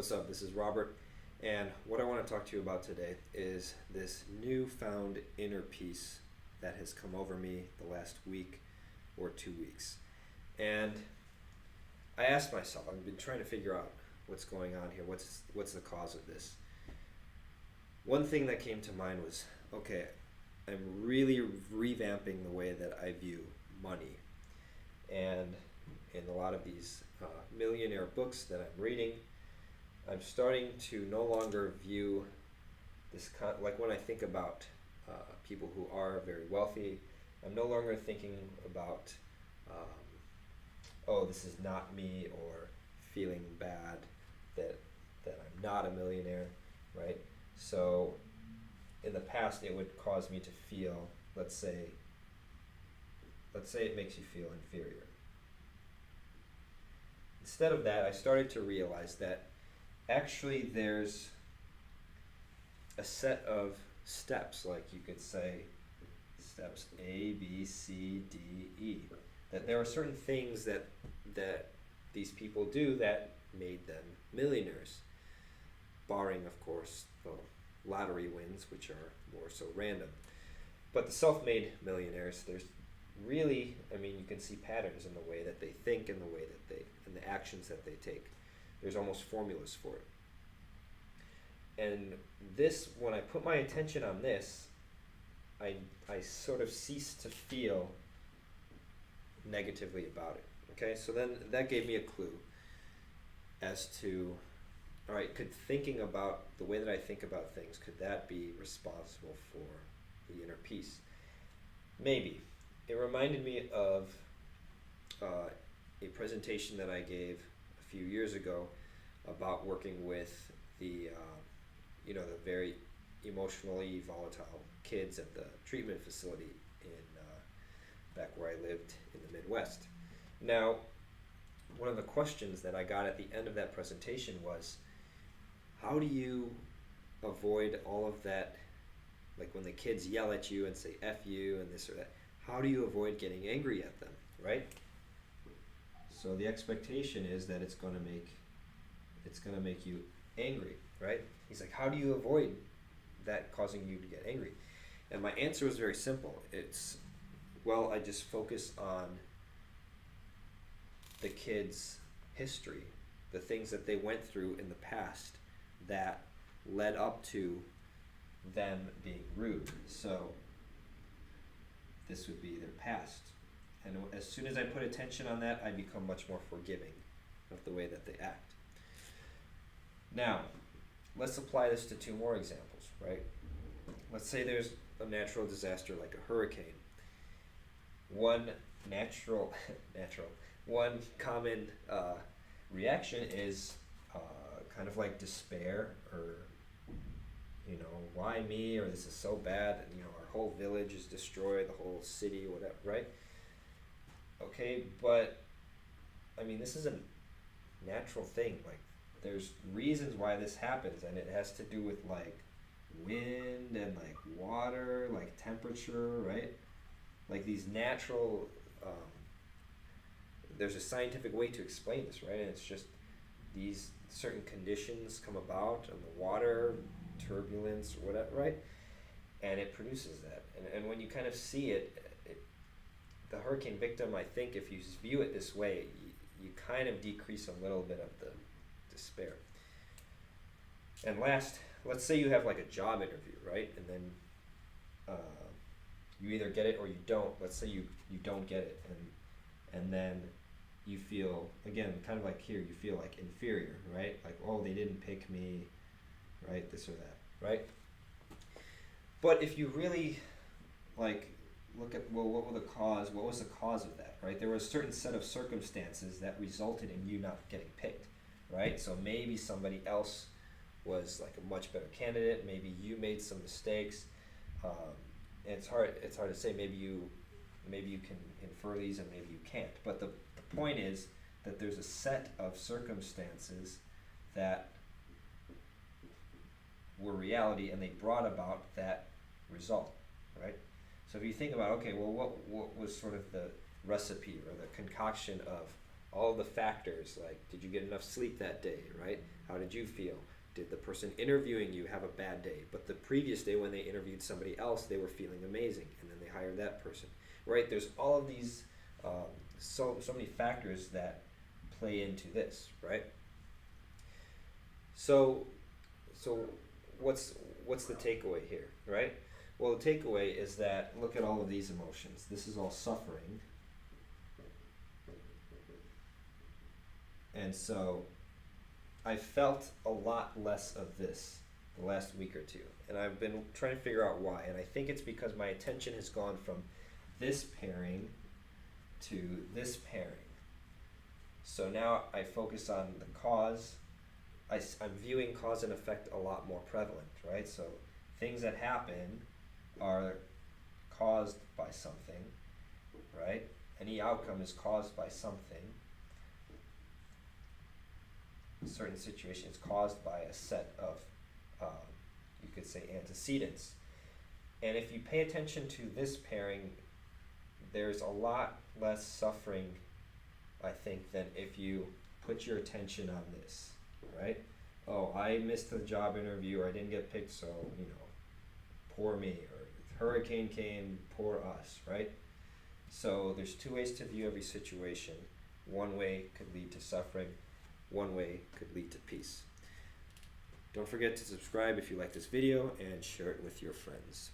What's up? This is Robert, and what I want to talk to you about today is this newfound inner peace that has come over me the last week or 2 weeks. And I asked myself, I've been trying to figure out what's going on here, what's the cause of this. One thing that came to mind was, okay, I'm really revamping the way that I view money. And in a lot of these millionaire books that I'm reading, I'm starting to no longer view this like when I think about people who are very wealthy. I'm no longer thinking about oh, this is not me, or feeling bad that I'm not a millionaire, right? So in the past it would cause me to feel, let's say it makes you feel inferior. Instead of that, I started to realize that actually there's a set of steps, like you could say steps A, B, C, D, E. That there are certain things that these people do that made them millionaires, barring, of course, the lottery wins, which are more so random. But the self-made millionaires, there's really, you can see patterns in the way that they think and the way that and the actions that they take. There's almost formulas for it. And this, when I put my attention on this, I sort of cease to feel negatively about it. Okay, so then that gave me a clue as to, all right, could thinking about the way that I think about things, could that be responsible for the inner peace? Maybe. It reminded me of a presentation that I gave a few years ago about working with the very emotionally volatile kids at the treatment facility in back where I lived in the Midwest. Now, one of the questions that I got at the end of that presentation was, how do you avoid all of that, like when the kids yell at you and say F you and this or that, how do you avoid getting angry at them, right? So the expectation is that it's going to make you angry, right? He's like, how do you avoid that causing you to get angry? And my answer was very simple. It's, well, I just focus on the kids' history, the things that they went through in the past that led up to them being rude. So this would be their past. And as soon as I put attention on that, I become much more forgiving of the way that they act. Now, let's apply this to two more examples, right? Let's say there's a natural disaster like a hurricane. One one common reaction is kind of like despair, or why me, or this is so bad, our whole village is destroyed, the whole city, whatever, right? Okay, but this is a natural thing. Like, there's reasons why this happens, and it has to do with like wind and like water, like temperature, right? Like these natural there's a scientific way to explain this, right? And it's just these certain conditions come about in the water, turbulence, whatever, right? And it produces that. And when you kind of see it, the hurricane victim, I think if you view it this way, you kind of decrease a little bit of the despair. And last, let's say you have like a job interview, right? And then you either get it or you don't. Let's say you don't get it, and then you feel, again, kind of like here, you feel like inferior, right? Like, oh, they didn't pick me, right? This or that, right? But if you really like look at, well, what was the cause of that, right? There was a certain set of circumstances that resulted in you not getting picked, right? So maybe somebody else was like a much better candidate. Maybe you made some mistakes. And it's hard to say. Maybe you can infer these and maybe you can't. But the point is that there's a set of circumstances that were reality, and they brought about that result, right? So if you think about, okay, well, what was sort of the recipe or the concoction of all the factors, like did you get enough sleep that day, right? How did you feel? Did the person interviewing you have a bad day? But the previous day when they interviewed somebody else, they were feeling amazing, and then they hired that person, right? There's all of these, so many factors that play into this, right? So, so what's the takeaway here, right? Well, the takeaway is that look at all of these emotions. This is all suffering. And so I felt a lot less of this the last week or two. And I've been trying to figure out why. And I think it's because my attention has gone from this pairing to this pairing. So now I focus on the cause. I'm viewing cause and effect a lot more prevalent, right? So things that happen are caused by something, right? Any outcome is caused by something. A certain situation is caused by a set of, you could say, antecedents. And if you pay attention to this pairing, there's a lot less suffering, I think, than if you put your attention on this, right? Oh, I missed the job interview, or I didn't get picked, so, poor me, or hurricane came, poor us, right? So there's two ways to view every situation. One way could lead to suffering, one way could lead to peace. Don't forget to subscribe if you like this video and share it with your friends.